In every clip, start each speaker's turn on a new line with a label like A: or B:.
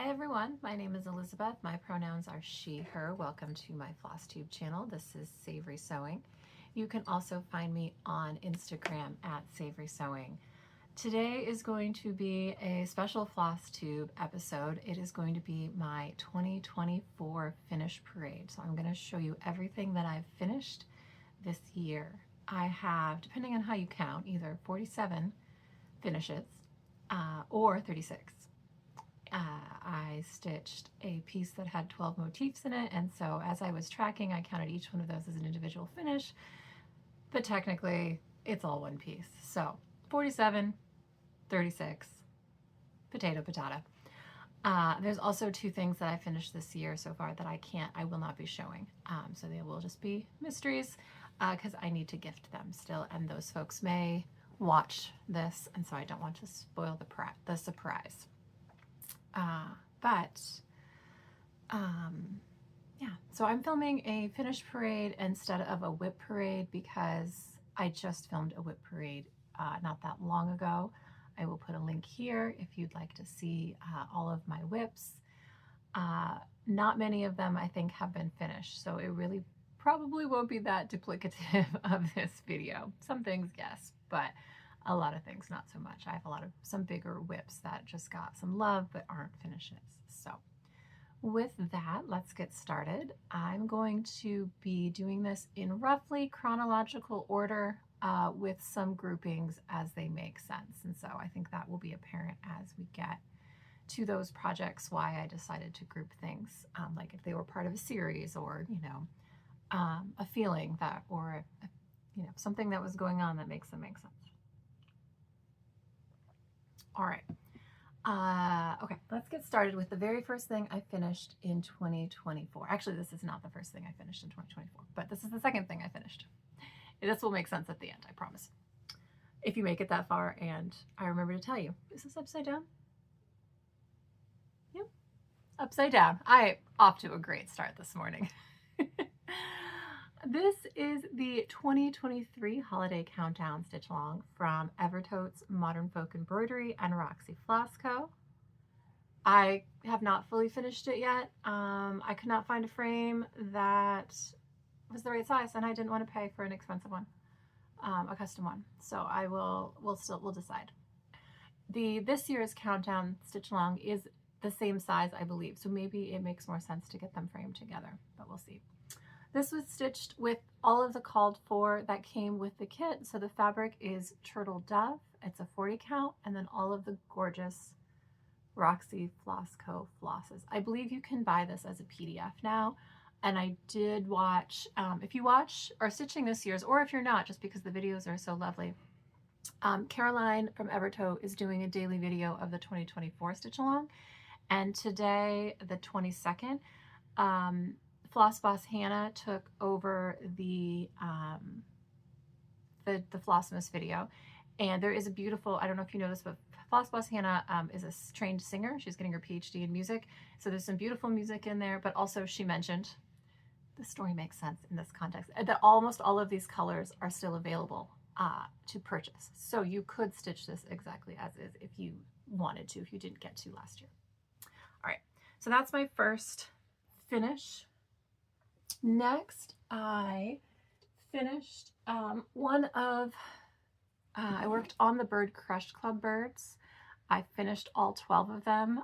A: Hi everyone, my name is Elizabeth. My pronouns are she, her. Welcome to my Flosstube channel. This is Savory Sewing. You can also find me on Instagram at Savory Sewing. Today is going to be a special Flosstube episode. It is going to be my 2024 finish parade. So I'm going to show you everything that I've finished this year. I have, depending on how you count, either 47 finishes or 36. I stitched a piece that had 12 motifs in it, and so as I was tracking, I counted each one of those as an individual finish, but technically it's all one piece. So 47, 36, potato, patata. There's also two things that I finished this year so far that I will not be showing. So they will just be mysteries because I need to gift them still, and those folks may watch this, and so I don't want to spoil the surprise. Yeah, so I'm filming a finish parade instead of a whip parade because I just filmed a whip parade not that long ago. I will put a link here if you'd like to see all of my whips. Not many of them I think have been finished, so it really probably won't be that duplicative of this video. Some things, yes, but a lot of things not so much. I have some bigger whips that just got some love but aren't finishes. So with that, let's get started. I'm going to be doing this in roughly chronological order with some groupings as they make sense. And so I think that will be apparent as we get to those projects why I decided to group things, like if they were part of a series or, a feeling that, or, something that was going on that makes them make sense. All right. Okay, let's get started with the very first thing I finished in 2024. Actually, this is not the first thing I finished in 2024, but this is the second thing I finished. This will make sense at the end, I promise. If you make it that far, and I remember to tell you, is this upside down? Yep, upside down. I off to a great start this morning. This is the 2023 Holiday Countdown Stitch Along from Evertotes, Modern Folk Embroidery, and Roxy Floss Co. I have not fully finished it yet. I could not find a frame that was the right size, and I didn't want to pay for an expensive one, a custom one. So we'll decide. This year's Countdown Stitch Along is the same size, I believe, so maybe it makes more sense to get them framed together, but we'll see. This was stitched with all of the called for that came with the kit. So the fabric is Turtle Dove. It's a 40 count, and then all of the gorgeous Roxy Floss Co. flosses. I believe you can buy this as a PDF now. And I did watch, if you are stitching this year's, or if you're not, just because the videos are so lovely, Caroline from Evertote is doing a daily video of the 2024 Stitch Along. And today, the 22nd, Floss Boss Hannah took over the Flossmas video, and there is a beautiful, I don't know if you know this, but Floss Boss Hannah is a trained singer. She's getting her PhD in music, so there's some beautiful music in there, but also she mentioned, the story makes sense in this context, that almost all of these colors are still available to purchase, so you could stitch this exactly as is if you wanted to, if you didn't get to last year. All right, so that's my first finish. Next, I finished I worked on the Bird Crush Club birds. I finished all 12 of them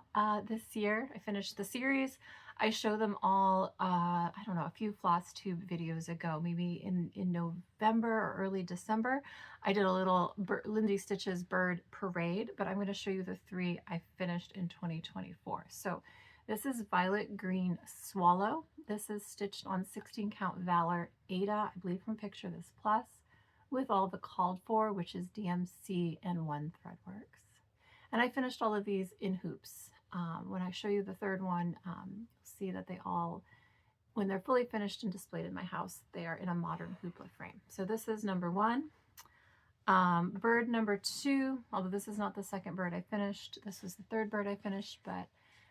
A: this year. I finished the series. I show them all, I don't know, a few Flosstube videos ago, maybe in November or early December. I did a little Lindy Stitches bird parade, but I'm going to show you the 3 I finished in 2024. So this is Violet Green Swallow. This is stitched on 16 count Valor Ada, I believe from Picture This Plus, with all the called for, which is DMC and 1 Threadworks. And I finished all of these in hoops. When I show you the third one, you'll see that they all, when they're fully finished and displayed in my house, they are in a modern hoopla frame. So this is number 1. Bird number 2, although this is not the second bird I finished, this was the third bird I finished, but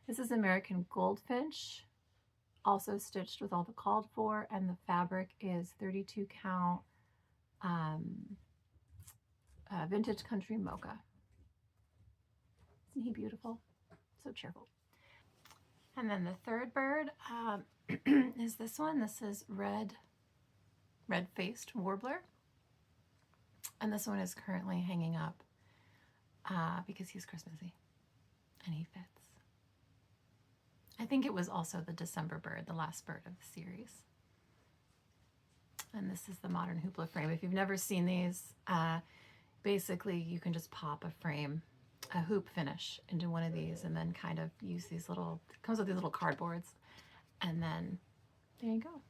A: this is American Goldfinch, also stitched with all the called for, and the fabric is 32 count Vintage Country Mocha. Isn't he beautiful? So cheerful. And then the third bird is this one. This is red-faced warbler. And this one is currently hanging up because he's Christmassy and he fits. I think it was also the December bird, the last bird of the series. And this is the modern hoopla frame. If you've never seen these, basically you can just pop a frame, a hoop finish into one of these and then kind of use these little, it comes with these little cardboards, and then there you go.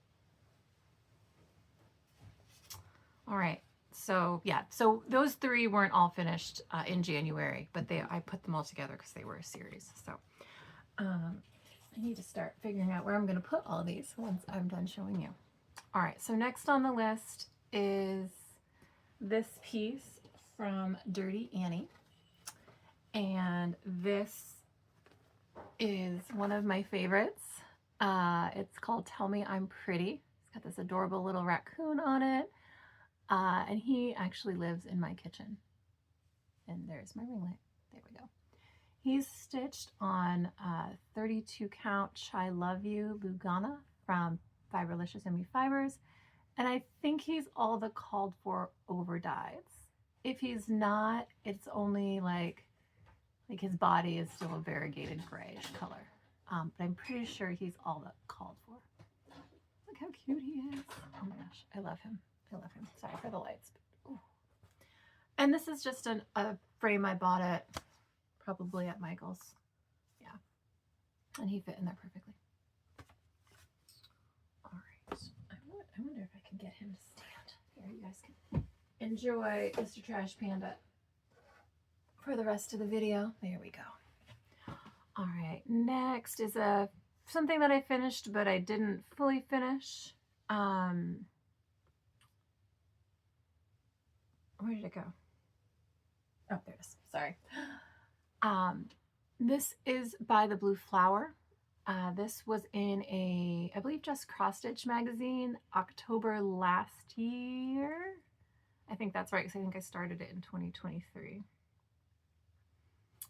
A: All right, so yeah, so those three weren't all finished in January, but I put them all together because they were a series. So I need to start figuring out where I'm going to put all these once I'm done showing you. All right, so next on the list is this piece from Dirty Annie. And this is one of my favorites. It's called Tell Me I'm Pretty. It's got this adorable little raccoon on it. And he actually lives in my kitchen. And there's my ring light. There we go. He's stitched on 32 count Chai Love You Lugana from Fiberlicious Yummy Fibers. And I think he's all the called for over dyes. If he's not, it's only like his body is still a variegated grayish color. But I'm pretty sure he's all the called for. Look how cute he is. Oh my gosh, I love him. I love him. Sorry for the lights. But, ooh. And this is just a frame I bought at probably at Michael's. Yeah. And he fit in there perfectly. All right. I wonder if I can get him to stand. Here, you guys can enjoy Mr. Trash Panda for the rest of the video. There we go. All right. Next is something that I finished, but I didn't fully finish. Where did it go? Oh, there it is. Sorry. This is by the Blue Flower. This was in I believe just Cross Stitch magazine, October last year. I think that's right, because I think I started it in 2023.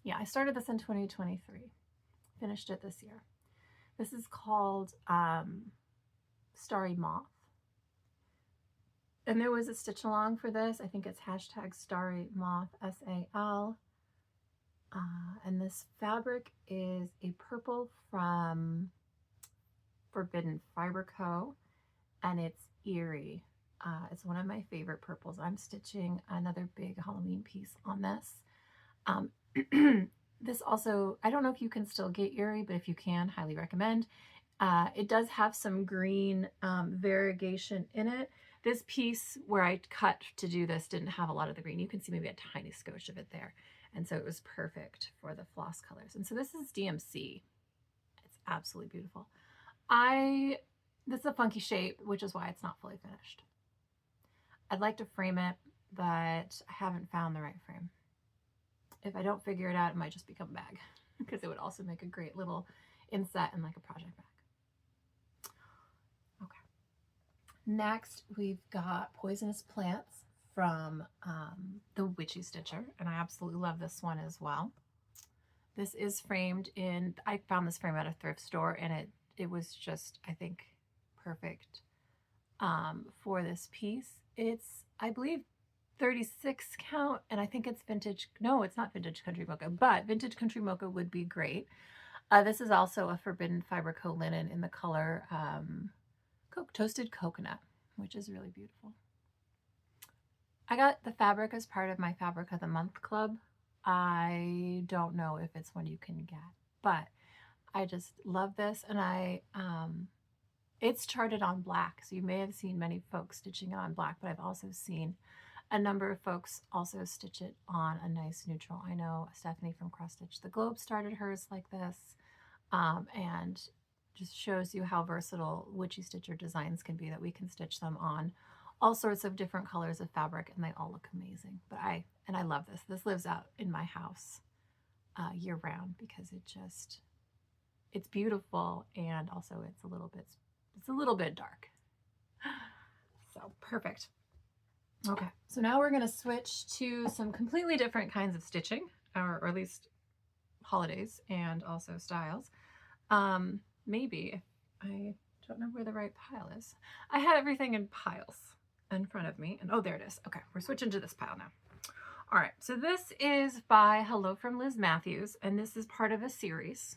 A: Yeah, I started this in 2023. Finished it this year. This is called Starry Moth. And there was a stitch along for this. I think it's hashtag Starry Moth SAL. And this fabric is a purple from Forbidden Fiber Co. And it's eerie. It's one of my favorite purples. I'm stitching another big Halloween piece on this. This also, I don't know if you can still get eerie, but if you can, highly recommend. It does have some green variegation in it. This piece where I cut to do this didn't have a lot of the green. You can see maybe a tiny skosh of it there. And so it was perfect for the floss colors. And so this is DMC. It's absolutely beautiful. This is a funky shape, which is why it's not fully finished. I'd like to frame it, but I haven't found the right frame. If I don't figure it out, it might just become a bag, because it would also make a great little inset and like a project bag. Okay. Next, we've got Poisonous Plants from the Witchy Stitcher, and I absolutely love this one as well. This is framed in, I found this frame at a thrift store, and it was just, I think, perfect for this piece. It's, I believe, 36 count, and I think it's vintage. No, it's not vintage country mocha, but vintage country mocha would be great. This is also a Forbidden Fiber Co linen in the color Toasted Coconut, which is really beautiful. I got the fabric as part of my Fabric of the Month club. I don't know if it's one you can get, but I just love this, and it's charted on black, so you may have seen many folks stitching it on black, but I've also seen a number of folks also stitch it on a nice neutral. I know Stephanie from Cross Stitch the Globe started hers like this, and just shows you how versatile Witchy Stitcher designs can be, that we can stitch them on all sorts of different colors of fabric, and they all look amazing. But I love this. This lives out in my house year round, because it's beautiful, and also it's a little bit dark. So perfect. Okay, so now we're going to switch to some completely different kinds of stitching, or at least holidays and also styles. Maybe. I don't know where the right pile is. I had everything in piles in front of me. And oh, there it is. Okay, we're switching to this pile now. All right, so this is by Hello from Liz Mathews, and this is part of a series.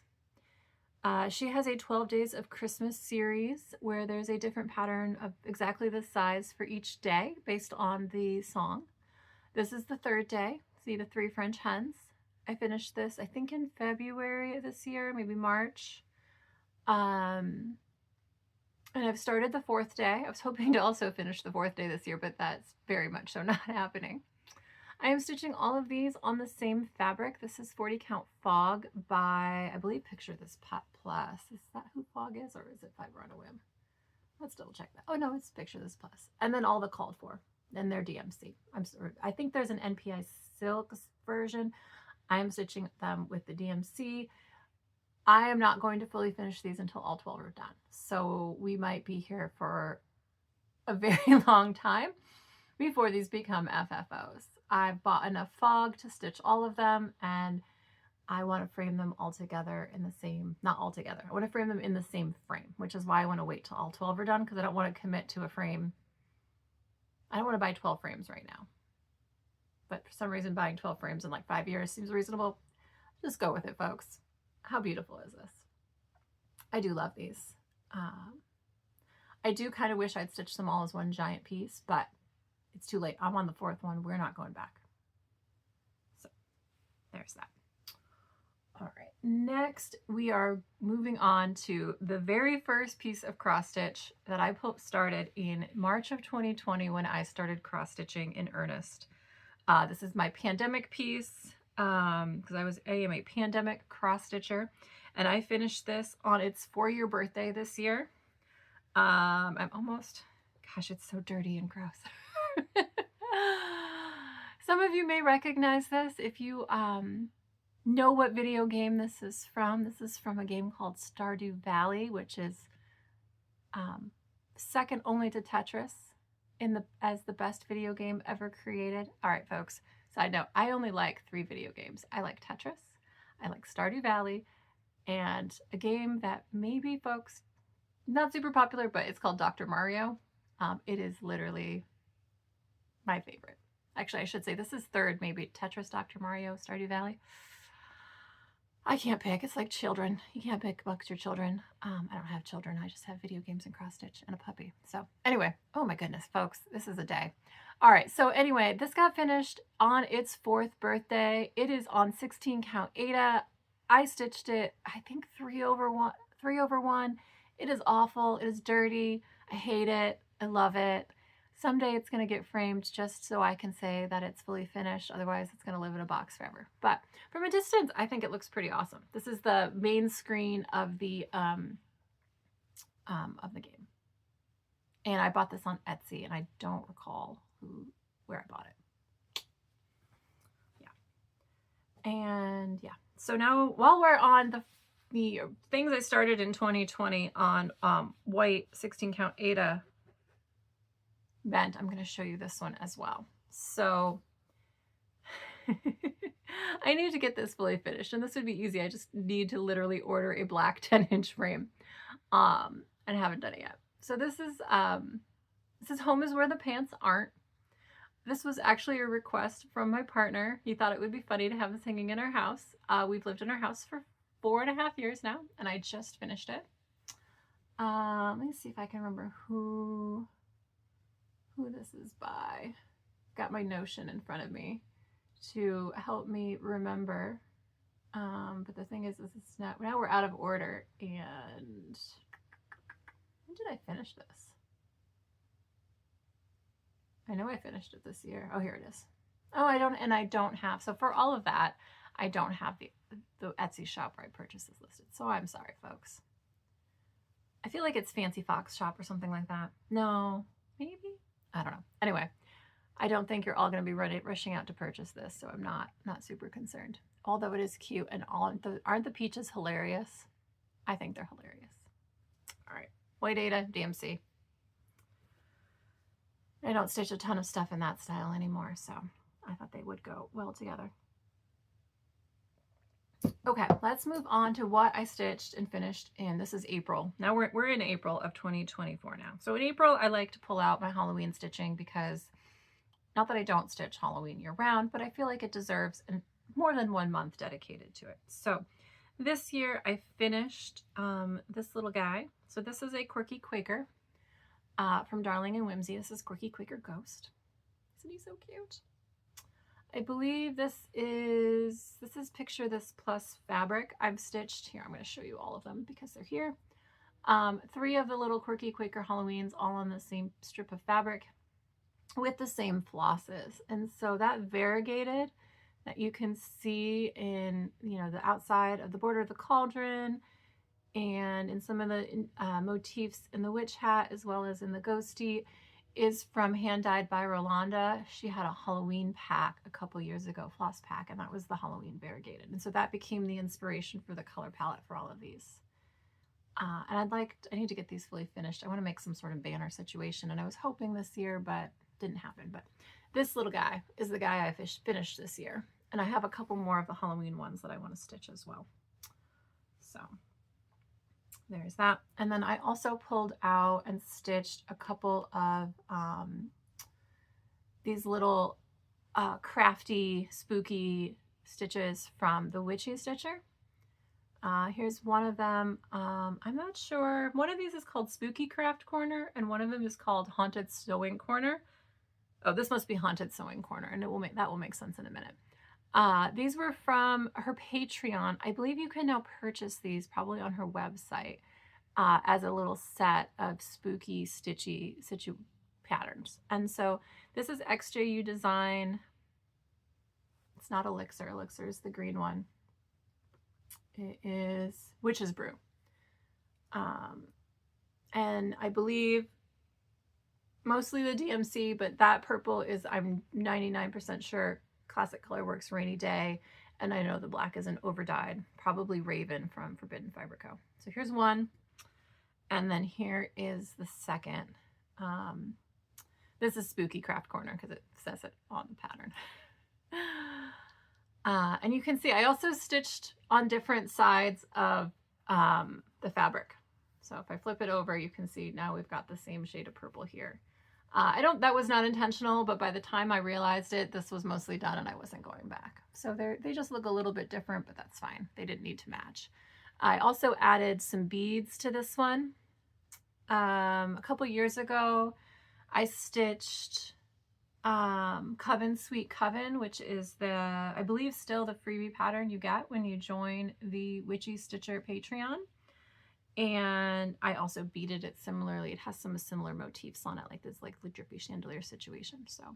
A: She has a 12 Days of Christmas series where there's a different pattern of exactly the size for each day based on the song. This is the third day. See the 3 French hens. I finished this, I think, in February of this year, maybe March. And I've started the 4th day. I was hoping to also finish the 4th day this year, but that's very much so not happening. I am stitching all of these on the same fabric. This is 40 Count Fog by, I believe, Picture This Pat Plus. Is that who Fog is, or is it Fiber on a Whim? Let's double check that. Oh no, it's Picture This Plus. And then all the called for, and their DMC. I think there's an NPI Silk version. I am stitching them with the DMC. I am not going to fully finish these until all 12 are done. So we might be here for a very long time before these become FFOs. I've bought enough fog to stitch all of them, and I want to frame them all together in the same, not all together, I want to frame them in the same frame, which is why I want to wait till all 12 are done, because I don't want to commit to a frame. I don't want to buy 12 frames right now. But for some reason, buying 12 frames in like 5 years seems reasonable. Just go with it, folks. How beautiful is this? I do love these. I do kind of wish I'd stitched them all as one giant piece, but it's too late. I'm on the 4th one. We're not going back. So there's that. All right. Next, we are moving on to the very first piece of cross stitch that I started in March of 2020 when I started cross stitching in earnest. This is my pandemic piece because I am a pandemic cross stitcher, and I finished this on its 4-year birthday this year. I'm almost, gosh, it's so dirty and gross. Some of you may recognize this if you know what video game this is from. This is from a game called Stardew Valley, which is second only to Tetris as the best video game ever created. All right, folks, side note, I only like 3 video games. I like Tetris, I like Stardew Valley, and a game that maybe folks, not super popular, but it's called Dr. Mario. It is literally my favorite. Actually, I should say this is third, maybe Tetris, Dr. Mario, Stardew Valley. I can't pick. It's like children. You can't pick amongst your children. I don't have children. I just have video games and cross stitch and a puppy. So anyway, oh my goodness, folks, this is a day. All right. So anyway, this got finished on its 4th birthday. It is on 16 count Ada. I stitched it, I think 3/1. It is awful. It is dirty. I hate it. I love it. Someday it's going to get framed just so I can say that it's fully finished. Otherwise, it's going to live in a box forever. But from a distance, I think it looks pretty awesome. This is the main screen of the game. And I bought this on Etsy, and I don't recall where I bought it. Yeah. And yeah. So now, while we're on the things I started in 2020 on white 16 count Ada bent, I'm going to show you this one as well. So I need to get this fully finished, and this would be easy. I just need to literally order a black 10-inch frame, and haven't done it yet. So this is Home is Where the Pants Aren't. This was actually a request from my partner. He thought it would be funny to have this hanging in our house. We've lived in our house for 4.5 years now, and I just finished it. Let me see if I can remember who this is by. Got my Notion in front of me to help me remember. But the thing is it's not, now we're out of order. And when did I finish this? I know I finished it this year. Oh, here it is. Oh, I don't have, so for all of that, I don't have the Etsy shop where I purchased this listed. So I'm sorry, folks. I feel like it's Fancy Fox Shop or something like that. No, maybe? I don't know. Anyway, I don't think you're all going to be rushing out to purchase this, so I'm not super concerned. Although it is cute, and aren't the peaches hilarious? I think they're hilarious. All right, white Ada, DMC. I don't stitch a ton of stuff in that style anymore, so I thought they would go well together. Okay, let's move on to what I stitched and finished in, this is April. Now we're in April of 2024 now. So in April, I like to pull out my Halloween stitching because, not that I don't stitch Halloween year round, but I feel like it deserves more than 1 month dedicated to it. So this year I finished this little guy. So this is a Quirky Quaker from Darling and Whimsy. This is Quirky Quaker Ghost. Isn't he so cute? I believe this is Picture This Plus fabric. I've stitched, here I'm going to show you all of them because they're here. 3 of the little Quirky Quaker Halloweens all on the same strip of fabric with the same flosses. And so that variegated that you can see in, the outside of the border of the cauldron and in some of the motifs in the witch hat as well as in the ghosty is from Hand Dyed by Rolanda. She had a Halloween pack a couple years ago, floss pack, and that was the Halloween variegated. And so that became the inspiration for the color palette for all of these. And I need to get these fully finished. I want to make some sort of banner situation, and I was hoping this year, but didn't happen. But this little guy is the guy I finished this year. And I have a couple more of the Halloween ones that I want to stitch as well. So there's that. And then I also pulled out and stitched a couple of these little crafty, spooky stitches from the Witchy Stitcher. Here's one of them. I'm not sure. One of these is called Spooky Craft Corner, and one of them is called Haunted Sewing Corner. Oh, this must be Haunted Sewing Corner, and that will make sense in a minute. These were from her Patreon. I believe you can now purchase these probably on her website as a little set of spooky stitchy patterns. And so this is XJU Design. It's not Elixir. Elixir is the green one. It is Witch's Brew. And I believe mostly the DMC, but that purple is, I'm 99% sure, Classic Colorworks Rainy Day. And I know the black is an overdyed, probably Raven from Forbidden Fiber Co. So here's one. And then here is the second. This is Spooky Craft Corner because it says it on the pattern. And you can see I also stitched on different sides of the fabric. So if I flip it over, you can see now we've got the same shade of purple here. That was not intentional, but by the time I realized it, this was mostly done and I wasn't going back. So they just look a little bit different, but that's fine. They didn't need to match. I also added some beads to this one. A couple years ago, I stitched Coven Sweet Coven, which is I believe still the freebie pattern you get when you join the Witchy Stitcher Patreon. And I also beaded it similarly. It has some similar motifs on it, like this the drippy chandelier situation. So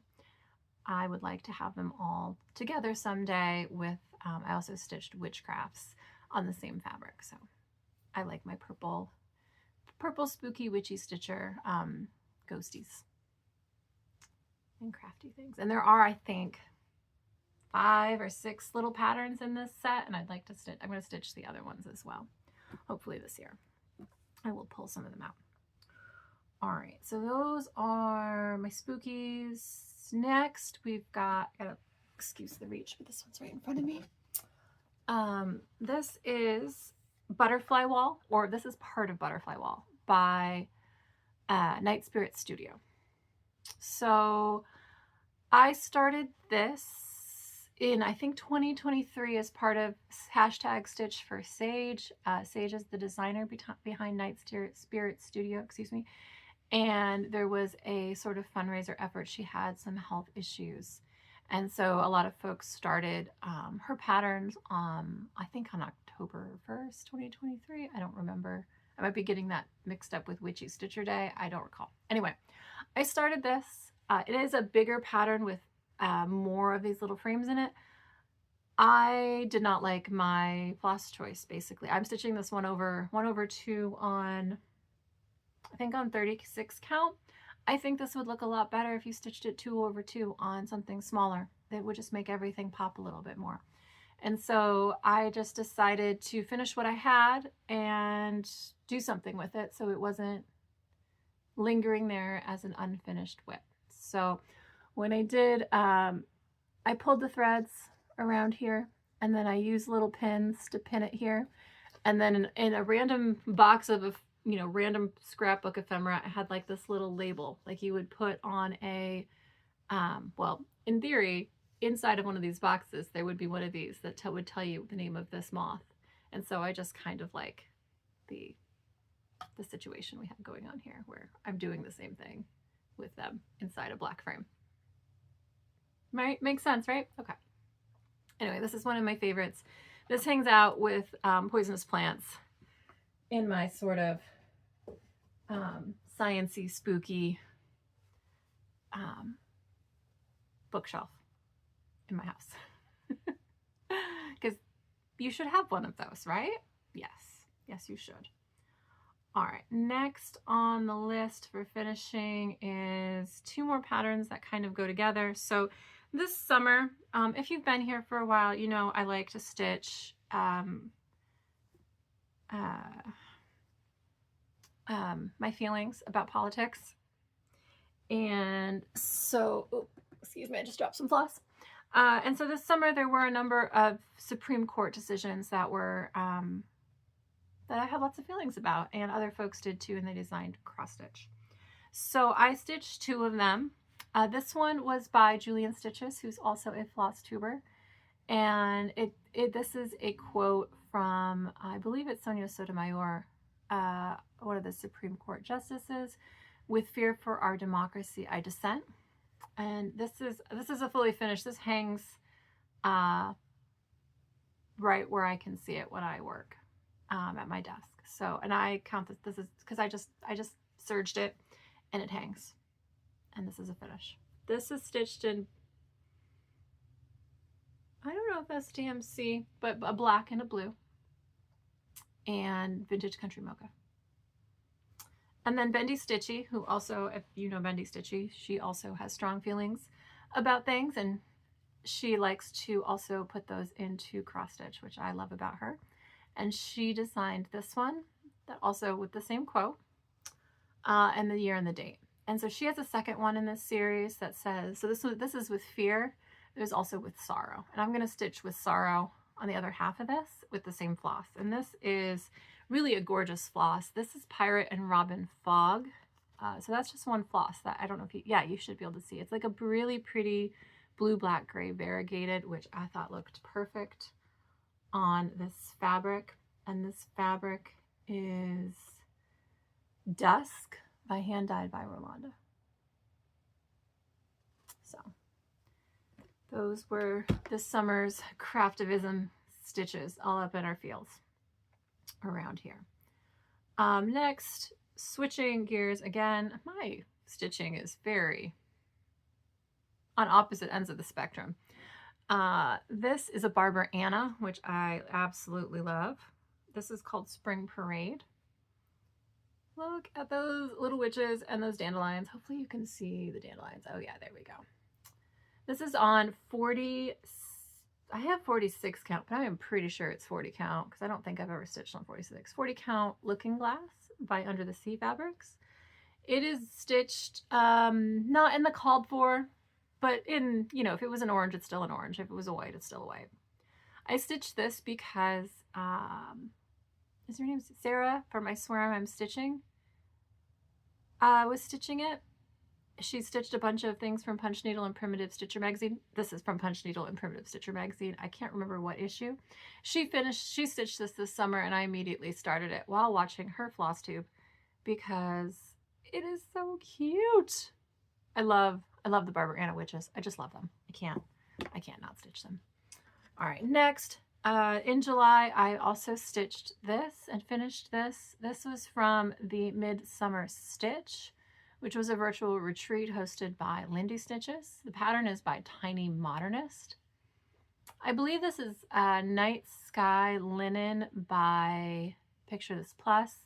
A: I would like to have them all together someday with, I also stitched Witchcrafts on the same fabric. So I like my purple spooky Witchy Stitcher ghosties and crafty things. And there are, I think, 5 or 6 little patterns in this set, and I'd like to I'm going to stitch the other ones as well. Hopefully this year. I will pull some of them out. All right, so those are my spookies. Next, we've got, excuse the reach, but this one's right in front of me. This is Butterfly Wall, or this is part of Butterfly Wall by Night Spirit Studio. So I started this in, I think, 2023 as part of hashtag Stitch for Sage. Sage is the designer behind Night Spirit Studio, excuse me. And there was a sort of fundraiser effort. She had some health issues. And so a lot of folks started her patterns I think on October 1st, 2023. I don't remember. I might be getting that mixed up with Witchy Stitcher Day. I don't recall. Anyway, I started this. It is a bigger pattern with more of these little frames in it. I did not like my floss choice, basically. I'm stitching this 1/2 on, I think on 36 count. I think this would look a lot better if you stitched it 2/2 on something smaller. It would just make everything pop a little bit more. And so I just decided to finish what I had and do something with it so it wasn't lingering there as an unfinished WIP. So when I did, I pulled the threads around here and then I use little pins to pin it here. And then in a random box of, random scrapbook ephemera, I had like this little label, like you would put on a, well, in theory, inside of one of these boxes, there would be one of these that would tell you the name of this moth. And so I just kind of like the situation we have going on here, where I'm doing the same thing with them inside a black frame. Right? Makes sense, right? Okay. Anyway, this is one of my favorites. This hangs out with poisonous plants in my sort of science-y, spooky bookshelf in my house. Because you should have one of those, right? Yes. Yes, you should. All right, next on the list for finishing is 2 more patterns that kind of go together. So this summer, if you've been here for a while, you know I like to stitch my feelings about politics. And so, oh, excuse me, I just dropped some floss. And so this summer there were a number of Supreme Court decisions that were that I had lots of feelings about, and other folks did too, and they designed cross stitch. So I stitched 2 of them. This one was by Julian Stitches, who's also a Flosstuber, and this is a quote from, I believe it's Sonia Sotomayor, one of the Supreme Court justices. "With fear for our democracy, I dissent." And this is a fully finished. This hangs right where I can see it when I work at my desk. So, and I count this is because I just serged it, and it hangs. And this is a finish. This is stitched in, I don't know if that's DMC, but a black and a blue, and Vintage Country Mocha. And then Bendy Stitchy, who also, if you know Bendy Stitchy, she also has strong feelings about things, and she likes to also put those into cross stitch, which I love about her. And she designed this one, that also with the same quote, and the year and the date. And so she has a second one in this series that says, so this is with fear. There's also with sorrow. And I'm going to stitch with sorrow on the other half of this with the same floss. And this is really a gorgeous floss. This is Pirate and Robin Fog. So that's just one floss that I don't know if you should be able to see. It's like a really pretty blue, black, gray variegated, which I thought looked perfect on this fabric. And this fabric is Dusk by Hand Dyed by Rolanda. So those were this summer's craftivism stitches all up in our fields around here. Next, switching gears again. My stitching is very on opposite ends of the spectrum. This is a Barber Anna, which I absolutely love. This is called Spring Parade. Look at those little witches and those dandelions. Hopefully you can see the dandelions. Oh yeah, there we go. This is on 40, I have 46 count, but I am pretty sure it's 40 count because I don't think I've ever stitched on 46. 40 count Looking Glass by Under the Sea Fabrics. It is stitched, not in the called for, but in, if it was an orange, it's still an orange. If it was a white, it's still a white. I stitched this because, is her name Sarah from I Swear I'm Stitching? Was stitching it. She stitched a bunch of things from Punch Needle and Primitive Stitcher magazine. This is from Punch Needle and Primitive Stitcher magazine. I can't remember what issue. She stitched this summer, and I immediately started it while watching her Flosstube because it is so cute. I love the Barber Anna witches. I just love them. I can't not stitch them. All right, next. In July, I also stitched this and finished this. This was from the Midsummer Stitch, which was a virtual retreat hosted by Lindy Stitches. The pattern is by Tiny Modernist. I believe this is Night Sky Linen by Picture This Plus.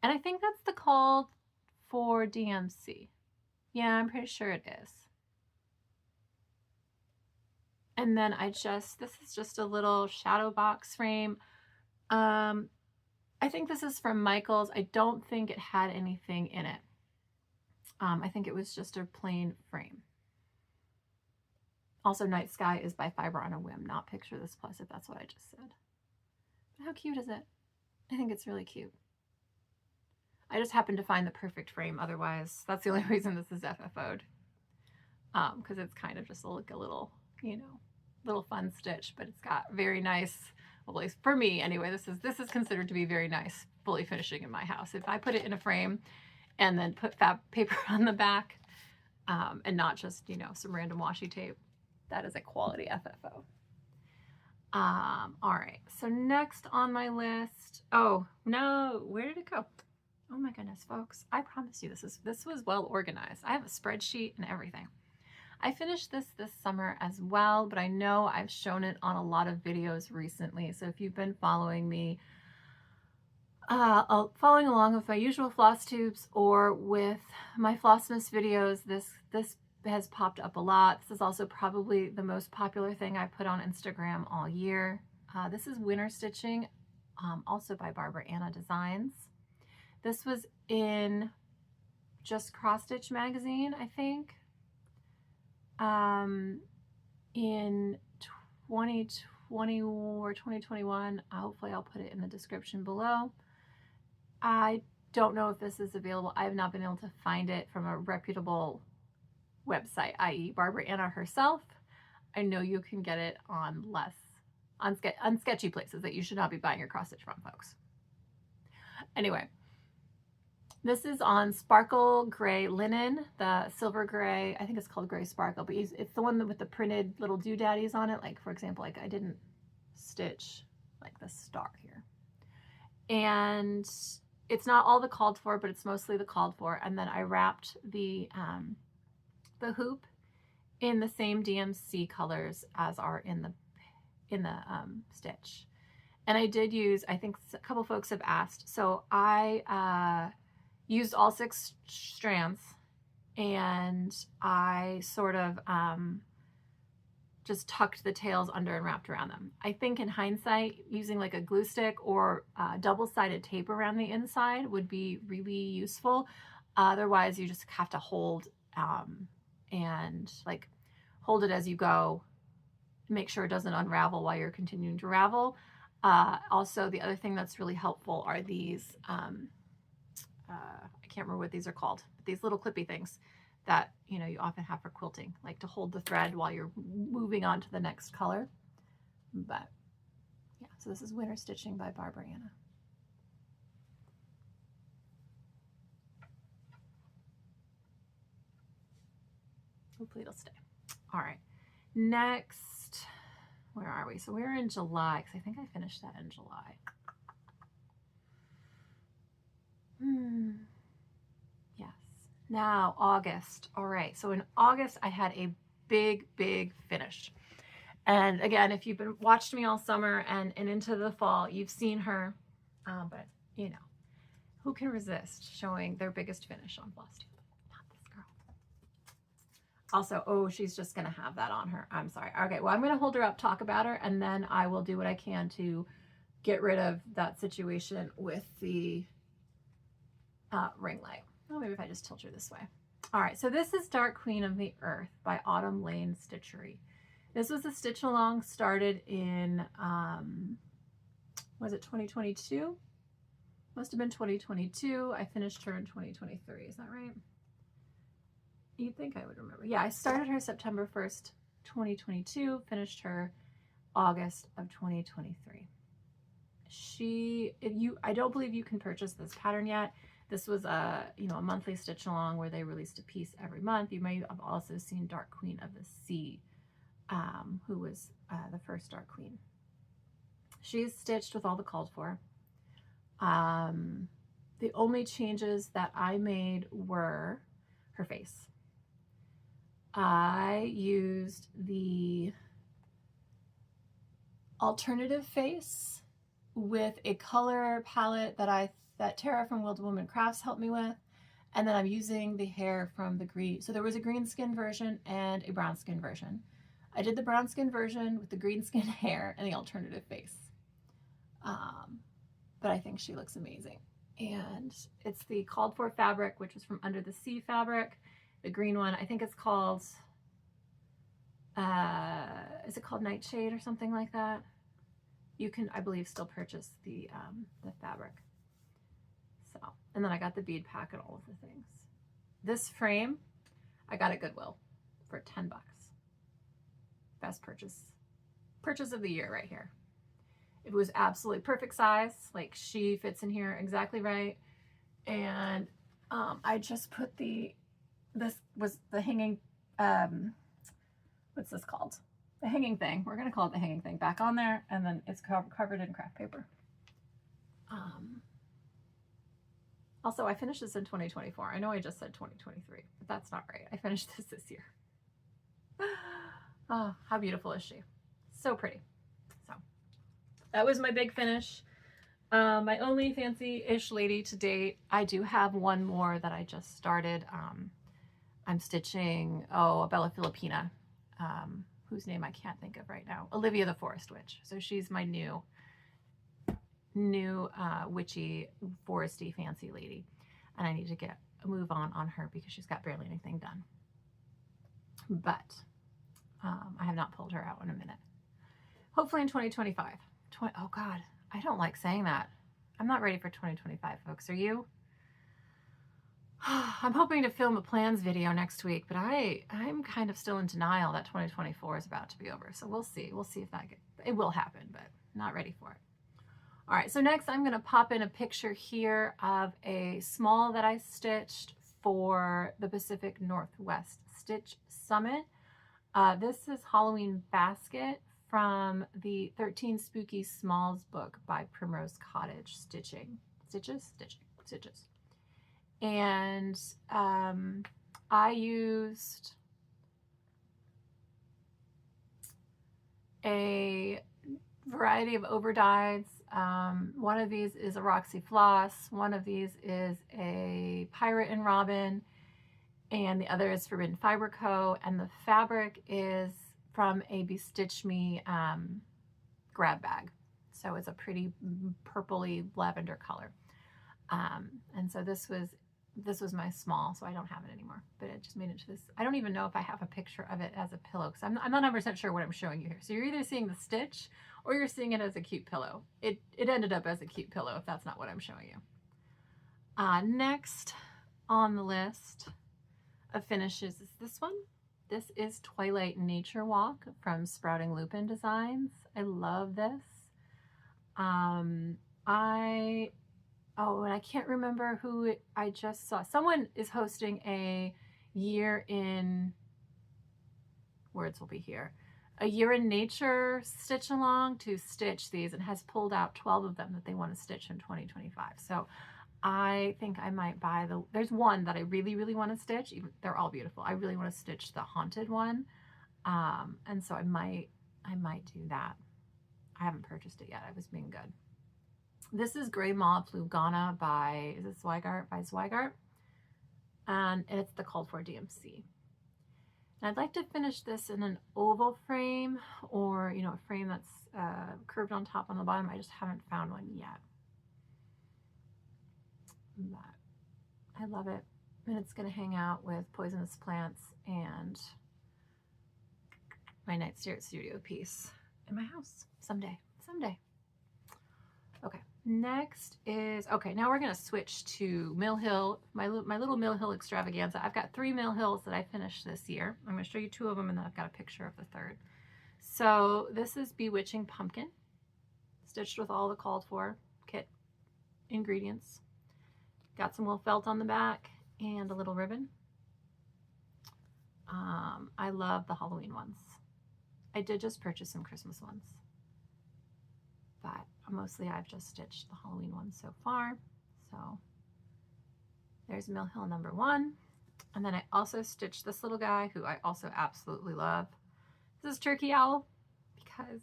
A: And I think that's the call for DMC. Yeah, I'm pretty sure it is. And then this is just a little shadow box frame. I think this is from Michael's. I don't think it had anything in it. I think it was just a plain frame. Also, Night Sky is by Fiber on a Whim, not Picture This Plus, if that's what I just said. But how cute is it? I think it's really cute. I just happened to find the perfect frame. Otherwise, that's the only reason this is FFO'd. Because it's kind of just like a little, you know, little fun stitch, but it's got very nice, well, at least for me anyway, this is considered to be very nice, fully finishing in my house. If I put it in a frame and then put fab paper on the back, and not just, you know, some random washi tape, that is a quality FFO. All right, so next on my list, oh no, where did it go? Oh my goodness, folks, I promise you this was well organized. I have a spreadsheet and everything. I finished this summer as well, but I know I've shown it on a lot of videos recently. So if you've been following me, following along with my usual floss tubes or with my Flossmas videos, this has popped up a lot. This is also probably the most popular thing I put on Instagram all year. This is winter stitching, also by Barbara Anna Designs. This was in Just Cross Stitch magazine, I think. In 2020 or 2021, hopefully I'll put it in the description below. I don't know if this is available. I have not been able to find it from a reputable website, i.e. Barbara Anna herself. I know you can get it on sketchy places that you should not be buying your cross stitch from, folks. Anyway, this is on Sparkle Gray Linen, the silver gray. I think it's called Gray Sparkle, but it's the one with the printed little doodaddies on it. Like, for example, like I didn't stitch like the star here. And it's not all the called for, but it's mostly the called for. And then I wrapped the hoop in the same DMC colors as are in the stitch. And I did use, I think a couple folks have asked, so I used all 6 strands, and I sort of just tucked the tails under and wrapped around them. I think in hindsight, using like a glue stick or double-sided tape around the inside would be really useful. Otherwise, you just have to hold and like hold it as you go. Make sure it doesn't unravel while you're continuing to ravel. Also, the other thing that's really helpful are these, I can't remember what these are called, but these little clippy things that, you know, you often have for quilting, like to hold the thread while you're moving on to the next color. But yeah, so this is Winter Stitching by Barbara Anna. Hopefully it'll stay. All right, next, where are we? So we're in July, because I think I finished that in July. Yes. Now August. All right. So in August, I had a big finish. And again, if you've been watched me all summer and into the fall, you've seen her. But you know, who can resist showing their biggest finish on Flosstube? Not this girl. Also, oh, she's just gonna have that on her. I'm sorry. Okay. Well, I'm gonna hold her up, talk about her, and then I will do what I can to get rid of that situation with the ring light. Oh, maybe if I just tilt her this way. All right, so this is Dark Queen of the Earth by Autumn Lane Stitchery. This was a stitch along, started in, was it 2022? Must have been 2022. I finished her in 2023, is that right? You'd think I would remember. Yeah, I started her September 1st, 2022, finished her August of 2023. I don't believe you can purchase this pattern yet. This was a monthly stitch along where they released a piece every month. You may have also seen Dark Queen of the Sea, who was the first Dark Queen. She's stitched with all the called for. The only changes that I made were her face. I used the alternative face with a color palette that Tara from Wild Woman Crafts helped me with, and then I'm using the hair from the green. So there was a green skin version and a brown skin version. I did the brown skin version with the green skin hair and the alternative face. But I think she looks amazing. And it's the called for fabric, which was from Under the Sea fabric. The green one, I think it's called is it called Nightshade or something like that? You can, I believe, still purchase the fabric. So, and then I got the bead pack and all of the things. This frame, I got at Goodwill for 10 bucks. Best purchase of the year right here. It was absolutely perfect size. Like, she fits in here exactly right. And I just put this was the hanging, what's this called? The hanging thing. We're going to call it the hanging thing back on there. And then it's covered in craft paper. Also, I finished this in 2024. I know I just said 2023, but that's not right. I finished this year. Oh, how beautiful is she? So pretty. So that was my big finish. My only fancy-ish lady to date. I do have one more that I just started. I'm stitching, a Bella Filipina, whose name I can't think of right now. Olivia the Forest Witch. So she's my new witchy, foresty, fancy lady. And I need to get a move on her because she's got barely anything done. But I have not pulled her out in a minute. Hopefully in 2025. Oh God, I don't like saying that. I'm not ready for 2025, folks. Are you? I'm hoping to film a plans video next week, but I'm kind of still in denial that 2024 is about to be over. So we'll see. We'll see if it will happen, but not ready for it. All right, so next I'm going to pop in a picture here of a small that I stitched for the Pacific Northwest Stitch Summit. This is Halloween Basket from the 13 Spooky Smalls book by Primrose Cottage Stitching. Stitches? Stitches. And I used a variety of overdyes. One of these is a Roxy Floss. One of these is a Pirate and Robin. And the other is Forbidden Fiber Co. And the fabric is from a Bestitch Me grab bag. So it's a pretty purpley lavender color. And so this was my small, so I don't have it anymore. But it just made it to this. I don't even know if I have a picture of it as a pillow, because I'm not 100% sure what I'm showing you here. So you're either seeing the stitch or you're seeing it as a cute pillow. It ended up as a cute pillow if that's not what I'm showing you. Next on the list of finishes is this one. This is Twilight Nature Walk from Sprouting Lupin Designs. I love this. And I can't remember who I just saw. Someone is hosting a year in, words will be here, a year in nature stitch along to stitch these, and has pulled out 12 of them that they want to stitch in 2025. So I think I might buy there's one that I really, really want to stitch. They're all beautiful. I really want to stitch the haunted one. And so I might do that. I haven't purchased it yet. I was being good. This is Gray Moth Lugana by, is it Zweigart? By Zweigart. And it's the Called For DMC. And I'd like to finish this in an oval frame, or, a frame that's curved on top, on the bottom. I just haven't found one yet. But I love it. And it's going to hang out with Poisonous Plants and my Night Studio piece in my house someday. Okay, next is, now we're going to switch to Mill Hill, my little Mill Hill extravaganza. I've got 3 Mill Hills that I finished this year. I'm going to show you 2 of them, and then I've got a picture of the third. So this is Bewitching Pumpkin, stitched with all the called for kit ingredients. Got some wool felt on the back and a little ribbon. I love the Halloween ones. I did just purchase some Christmas ones, but mostly I've just stitched the Halloween ones so far. So there's Mill Hill number 1. And then I also stitched this little guy who I also absolutely love. This is Turkey Owl, because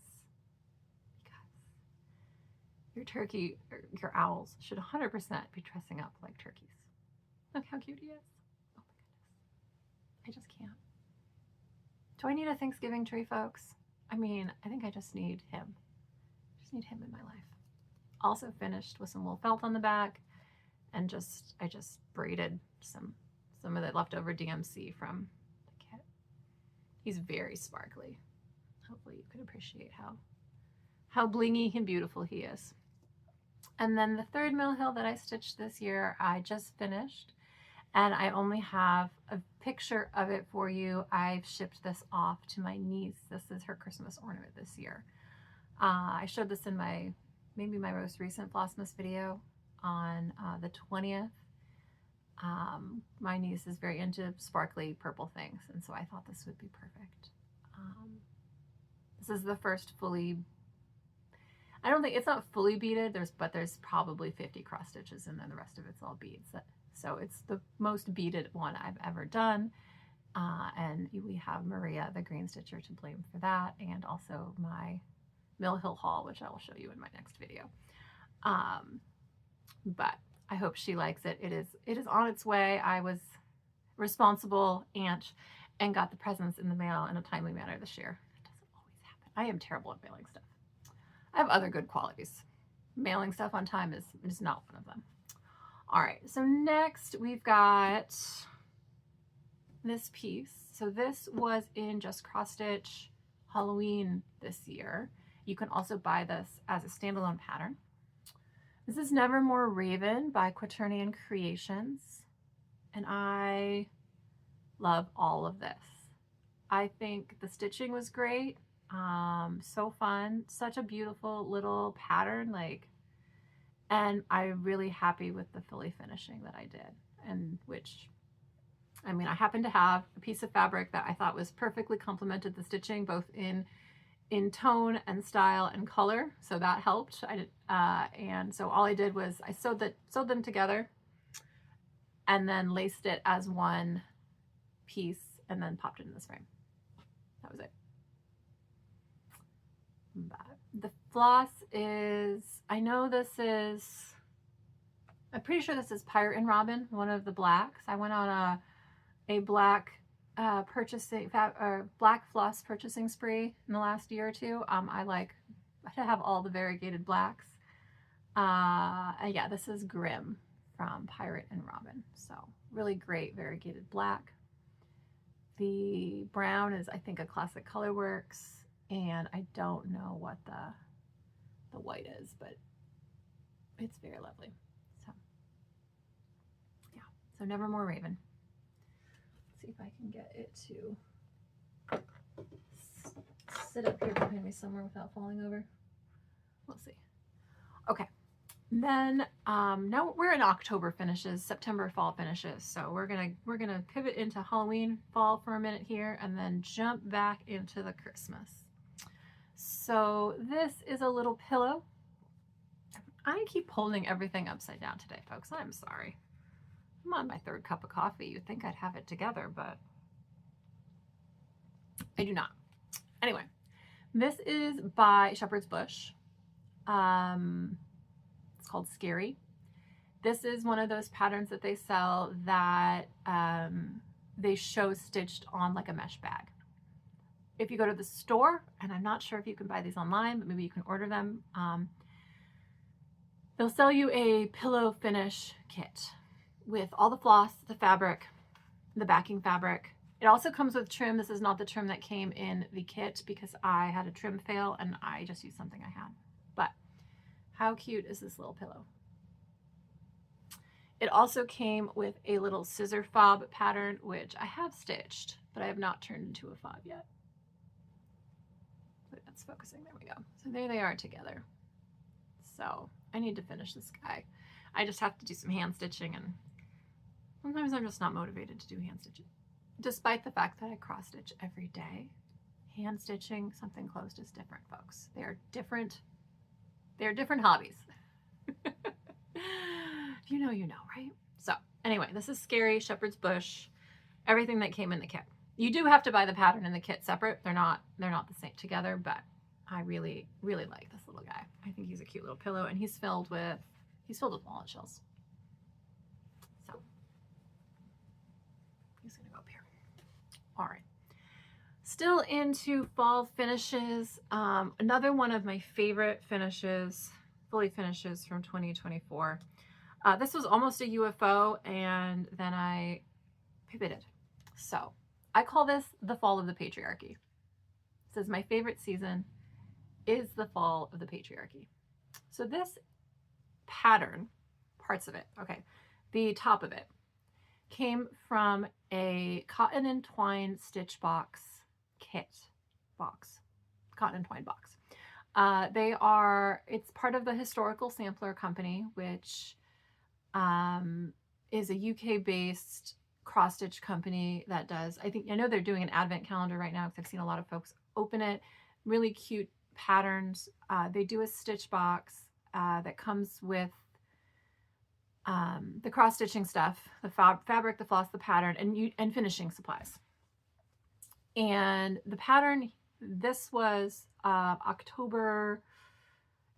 A: your owls should 100% be dressing up like turkeys. Look how cute he is. Oh my goodness. I just can't. Do I need a Thanksgiving tree, folks? I mean, I think I just need him. I just need him in my life. Also finished with some wool felt on the back, and I just braided some of the leftover DMC from the kit. He's very sparkly. Hopefully you can appreciate how blingy and beautiful he is. And then the third mill hill that I stitched this year, I just finished, and I only have a picture of it for you. I've shipped this off to my niece. This is her Christmas ornament this year. I showed this in maybe my most recent Flossmas video on the 20th. My niece is very into sparkly purple things, and so I thought this would be perfect. This is the first fully, I don't think, it's not fully beaded, but there's probably 50 cross stitches, and then the rest of it's all beads. So it's the most beaded one I've ever done. And we have Maria, the green stitcher, to blame for that, and also my Mill Hill haul, which I will show you in my next video. But I hope she likes it. It is on its way. I was responsible aunt and got the presents in the mail in a timely manner this year. It doesn't always happen. I am terrible at mailing stuff. I have other good qualities. Mailing stuff on time is not one of them. All right, so next we've got this piece. So this was in Just Cross Stitch Halloween this year. You can also buy this as a standalone pattern. This is Nevermore Raven by Quaternion Creations, and I love all of this. I think the stitching was great. So fun, such a beautiful little pattern, and I'm really happy with the fully finishing that I did, and I happen to have a piece of fabric that I thought was perfectly complemented the stitching, both in tone and style and color, so that helped. And so all I did was I sewed them together and then laced it as one piece and then popped it in this frame. That was it. The floss is, I'm pretty sure this is Pirate and Robin, one of the blacks. I went on a black black floss purchasing spree in the last year or two. I like to have all the variegated blacks. And yeah, this is Grimm from Pirate and Robin. So really great variegated black. The brown is, I think, a Classic Colorworks. And I don't know what the white is, but it's very lovely. So yeah, so Nevermore Raven. Let's see if I can get it to sit up here behind me somewhere without falling over. We'll see. Okay, then now we're in October finishes, September fall finishes. So we're gonna pivot into Halloween fall for a minute here, and then jump back into the Christmas. So this is a little pillow. I keep holding everything upside down today, folks. I'm sorry. I'm on my third cup of coffee. You'd think I'd have it together, but I do not. Anyway, this is by Shepherd's Bush. It's called Scary. This is one of those patterns that they sell that they show stitched on like a mesh bag. If you go to the store, and I'm not sure if you can buy these online, but maybe you can order them, they'll sell you a pillow finish kit with all the floss, the fabric, the backing fabric. It also comes with trim. This is not the trim that came in the kit because I had a trim fail and I just used something I had. But how cute is this little pillow? It also came with a little scissor fob pattern, which I have stitched, but I have not turned into a fob yet. That's focusing. There we go. So there they are together. So I need to finish this guy. I just have to do some hand stitching, and sometimes I'm just not motivated to do hand stitching. Despite the fact that I cross stitch every day, hand stitching something closed is different, folks. They are different hobbies. If you know, you know, right? So anyway, this is Scary, Shepherd's Bush, everything that came in the kit. You do have to buy the pattern and the kit separate. They're not the same together, but I really, really like this little guy. I think he's a cute little pillow, and he's filled with walnut shells. So he's gonna go up here. All right. Still into fall finishes. Another one of my favorite finishes, fully finishes from 2024. This was almost a UFO, and then I pivoted. So I call this the fall of the patriarchy. It says my favorite season is the fall of the patriarchy. So this pattern, parts of it, okay, the top of it, came from a cotton and twine stitch box kit box, cotton and twine box. It's part of the Historical Sampler Company, which is a UK-based cross-stitch company that does, I know they're doing an advent calendar right now because I've seen a lot of folks open it. Really cute patterns. They do a stitch box that comes with the cross-stitching stuff, the fabric, the floss, the pattern, and finishing supplies. And the pattern, this was October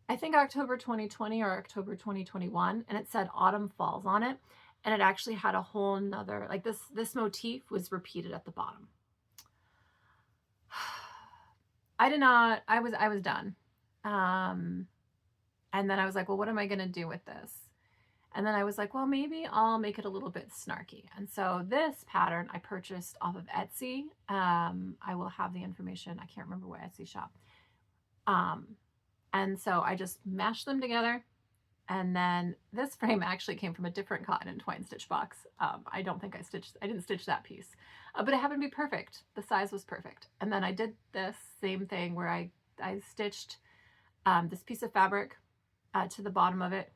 A: 2020 or October 2021, and it said Autumn Falls on it. And it actually had a whole nother, like this motif was repeated at the bottom. I was done. And then I was like, well, what am I going to do with this? And then I was like, well, maybe I'll make it a little bit snarky. And so this pattern I purchased off of Etsy. I will have the information. I can't remember what Etsy shop. And so I just mashed them together. And then this frame actually came from a different cotton and twine stitch box. I didn't stitch that piece, but it happened to be perfect. The size was perfect. And then I did this same thing where I stitched this piece of fabric to the bottom of it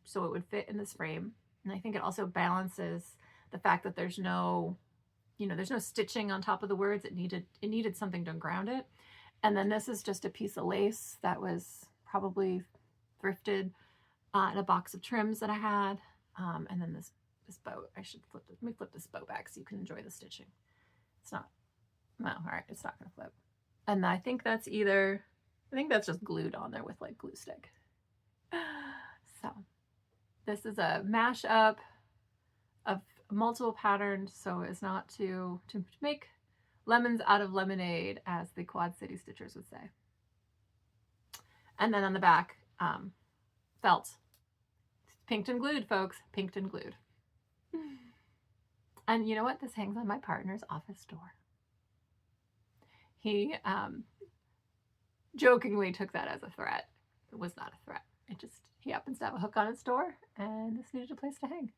A: so it would fit in this frame. And I think it also balances the fact that there's no stitching on top of the words. It needed something to ground it. And then this is just a piece of lace that was probably thrifted in a box of trims that I had. And then this bow, let me flip this bow back so you can enjoy the stitching. It's not, well, all right, it's not gonna flip. And I think that's just glued on there with like glue stick. So this is a mashup of multiple patterns so as not to make lemons out of lemonade, as the Quad City Stitchers would say. And then on the back, felt. Pinked and glued, folks. Pinked and glued. And you know what? This hangs on my partner's office door. He jokingly took that as a threat. It was not a threat. He happens to have a hook on his door, and this needed a place to hang.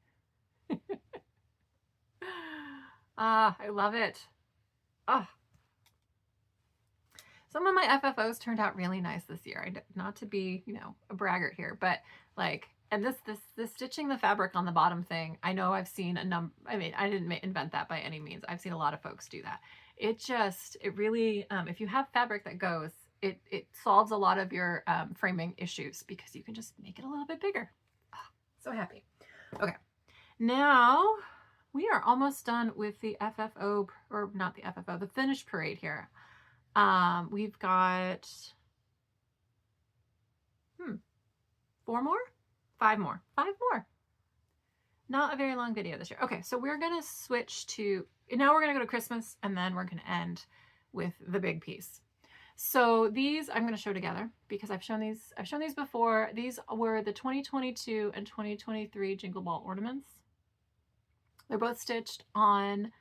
A: I love it. Oh. Some of my FFOs turned out really nice this year. Not to be, a braggart here, but like, and this stitching the fabric on the bottom thing, I know I've seen a number, I didn't invent that by any means. I've seen a lot of folks do that. It really, if you have fabric that goes, it solves a lot of your framing issues because you can just make it a little bit bigger. Oh, so happy. Okay. Now we are almost done with the FFO, or not the FFO, the finish parade here. We've got 5 more. Not a very long video this year. Okay, so we're gonna switch to, now we're gonna go to Christmas, and then we're gonna end with the big piece. So these I'm gonna show together because I've shown these before. These were the 2022 and 2023 Jingle Ball ornaments. They're both stitched on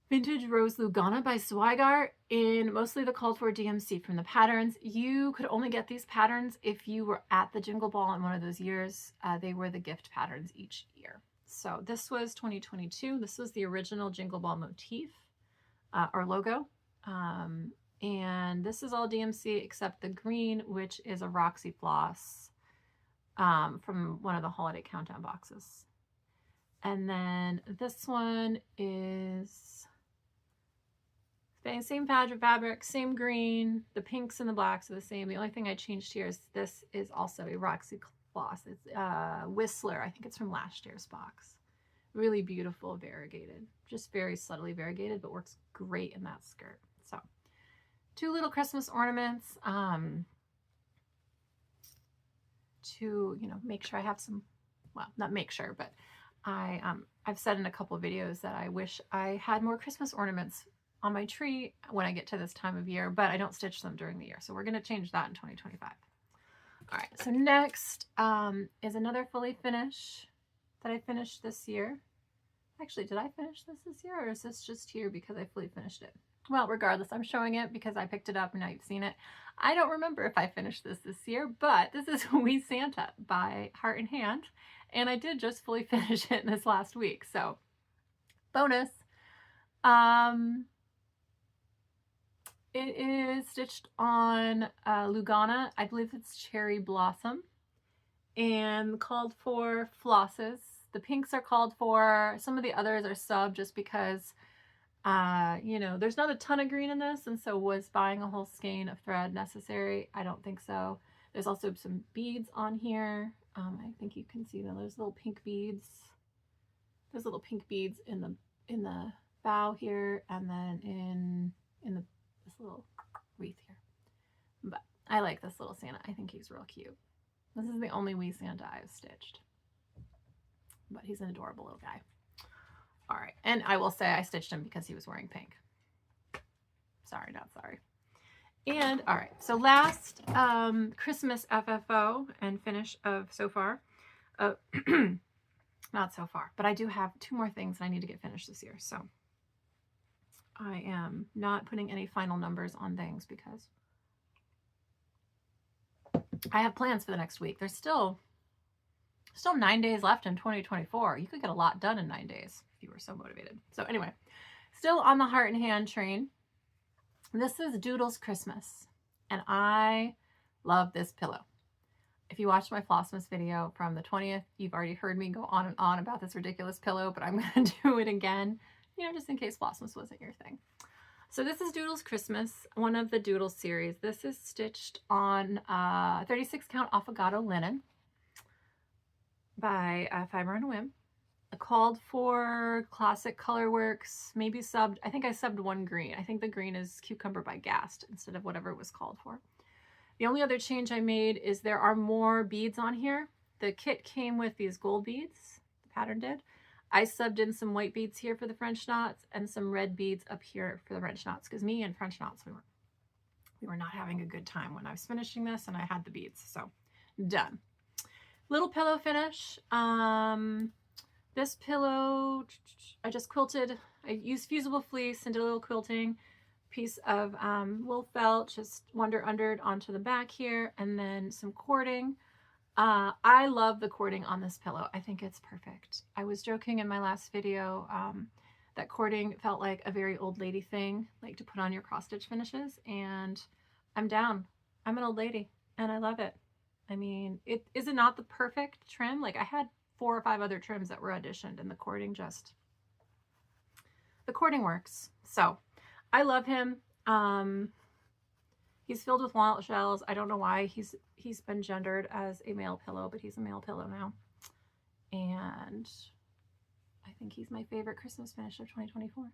A: Vintage Rose Lugana by Zweigart in mostly the called for DMC from the patterns. You could only get these patterns if you were at the Jingle Ball in one of those years. They were the gift patterns each year. So this was 2022. This was the original Jingle Ball motif or logo. And this is all DMC except the green, which is a Roxy floss from one of the holiday countdown boxes. And then this one is same fabric, same green. The pinks and the blacks are the same. The only thing I changed here is this is also a Roxy floss. It's Whistler. I think it's from last year's box. Really beautiful, variegated. Just very subtly variegated, but works great in that skirt. So 2 little Christmas ornaments to, make sure I have some, well, not make sure, but I've said in a couple of videos that I wish I had more Christmas ornaments on my tree when I get to this time of year, but I don't stitch them during the year. So we're going to change that in 2025. All right. So next is another fully finish that I finished this year. Actually, did I finish this year, or is this just here because I fully finished it? Well, regardless, I'm showing it because I picked it up and now you've seen it. I don't remember if I finished this year, but this is Wee Santa by Heart and Hand, and I did just fully finish it this last week, so bonus. It is stitched on Lugana. I believe it's Cherry Blossom, and called for flosses. The pinks are called for. Some of the others are sub just because, you know, there's not a ton of green in this, and so was buying a whole skein of thread necessary? I don't think so. There's also some beads on here. I think you can see them. Those little pink beads. There's little pink beads in the bow here, and then in this little wreath here. But I like this little Santa. I think he's real cute. This is the only wee Santa I've stitched, but he's an adorable little guy. All right, and I will say I stitched him because he was wearing pink. Sorry, not sorry. And all right, so last Christmas FFO and finish of so far. Not so far, but I do have 2 more things I need to get finished this year. So I am not putting any final numbers on things because I have plans for the next week. There's still 9 days left in 2024. You could get a lot done in 9 days if you were so motivated. So anyway, still on the Heart and Hand train. This is Doodle's Christmas, and I love this pillow. If you watched my Flossmas video from the 20th, you've already heard me go on and on about this ridiculous pillow, but I'm going to do it again, you know, just in case Flossmas wasn't your thing. So this is Doodle's Christmas, one of the Doodle series. This is stitched on 36 count affogato linen by Fiber and Whim. Called for classic colorworks, maybe subbed. I think I subbed 1 green. I think the green is Cucumber by Gast instead of whatever it was called for. The only other change I made is there are more beads on here. The kit came with these gold beads, the pattern did. I subbed in some white beads here for the French knots and some red beads up here for the French knots, because me and French knots, we were not having a good time when I was finishing this, and I had the beads, so done. Little pillow finish. This pillow, I just quilted. I used fusible fleece and did a little quilting. Piece of wool felt, just undered onto the back here, and then some cording. I love the cording on this pillow. I think it's perfect. I was joking in my last video that cording felt like a very old lady thing, like to put on your cross stitch finishes, and I'm down. I'm an old lady, and I love it. I mean, is it not the perfect trim? Like, I had 4 or 5 other trims that were auditioned, and the cording works. So I love him. He's filled with walnut shells. I don't know why he's been gendered as a male pillow, but he's a male pillow now. And I think he's my favorite Christmas finish of 2024.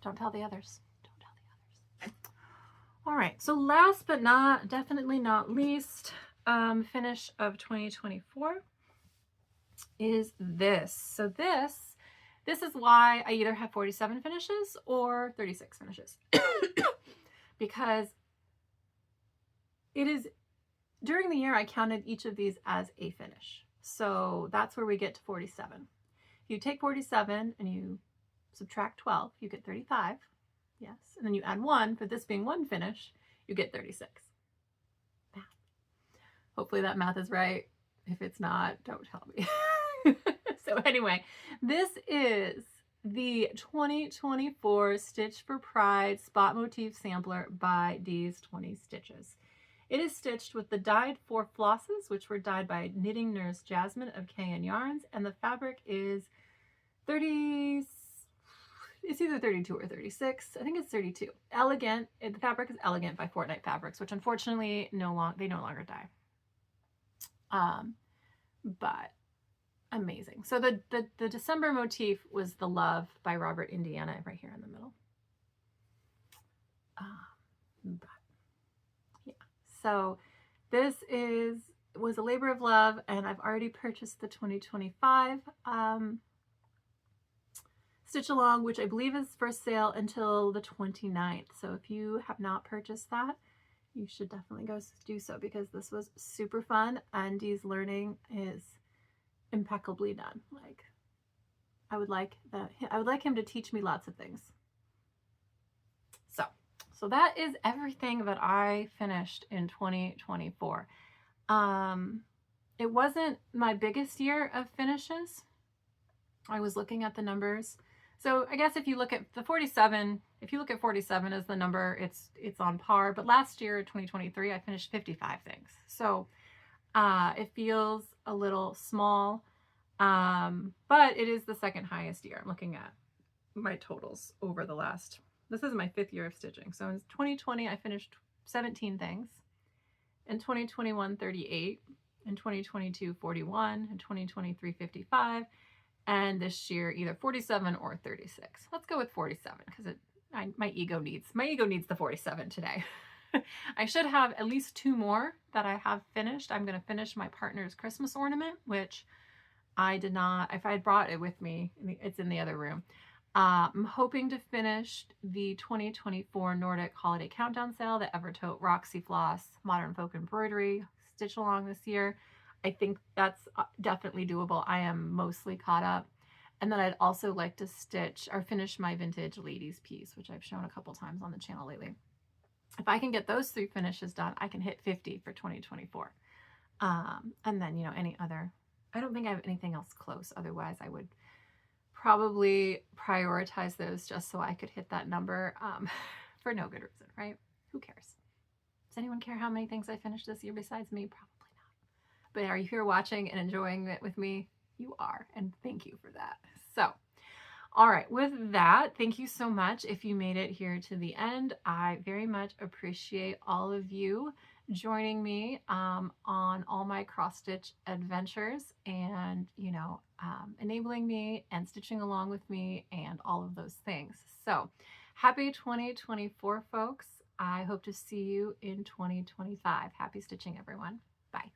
A: Don't tell the others. Don't tell the others. All right, so last but definitely not least, finish of 2024 is this. So this is why I either have 47 finishes or 36 finishes. Because it is, during the year I counted each of these as a finish. So that's where we get to 47. You take 47 and you subtract 12, you get 35. Yes. And then you add 1, for this being 1 finish, you get 36. Math. Hopefully that math is right. If it's not, don't tell me. So anyway, this is the 2024 Stitch for Pride Spot Motif Sampler by D's 20 Stitches. It is stitched with the dyed 4 flosses, which were dyed by Knitting Nurse Jasmine of K&N Yarns, and the fabric is 30, it's either 32 or 36. I think it's 32. Elegant, the fabric is Elegant by Fortnite Fabrics, which unfortunately they no longer dye. But amazing. So the December motif was The Love by Robert Indiana right here in the middle. But yeah, so this was a labor of love, and I've already purchased the 2025 Stitch Along, which I believe is for sale until the 29th. So if you have not purchased that, you should definitely go do so, because this was super fun, and Dee's learning is impeccably done. Like, I would like him to teach me lots of things. So that is everything that I finished in 2024. It wasn't my biggest year of finishes. I was looking at the numbers. So I guess if you look at the 47, if you look at 47 as the number, it's on par. But last year, 2023, I finished 55 things. So it feels a little small, but it is the second highest year. I'm looking at my totals over the last, this is my 5th year of stitching. So in 2020, I finished 17 things. In 2021, 38. In 2022, 41. In 2023, 55. And this year, either 47 or 36. Let's go with 47 because my ego needs the 47 today. I should have at least 2 more that I have finished. I'm going to finish my partner's Christmas ornament, which I did not, if I had brought it with me, it's in the other room. I'm hoping to finish the 2024 Nordic Holiday Countdown Sale, the Evertote Roxy Floss Modern Folk Embroidery stitch along this year. I think that's definitely doable. I am mostly caught up. And then I'd also like to stitch or finish my vintage ladies piece, which I've shown a couple times on the channel lately. If I can get those 3 finishes done, I can hit 50 for 2024. And then, any other, I don't think I have anything else close. Otherwise, I would probably prioritize those just so I could hit that number for no good reason, right? Who cares? Does anyone care how many things I finished this year besides me? Probably not. But are you here watching and enjoying it with me? You are, and thank you for that. So, all right, with that, thank you so much if you made it here to the end. I very much appreciate all of you joining me on all my cross stitch adventures and enabling me and stitching along with me and all of those things. So happy 2024, folks. I hope to see you in 2025. Happy stitching, everyone. Bye.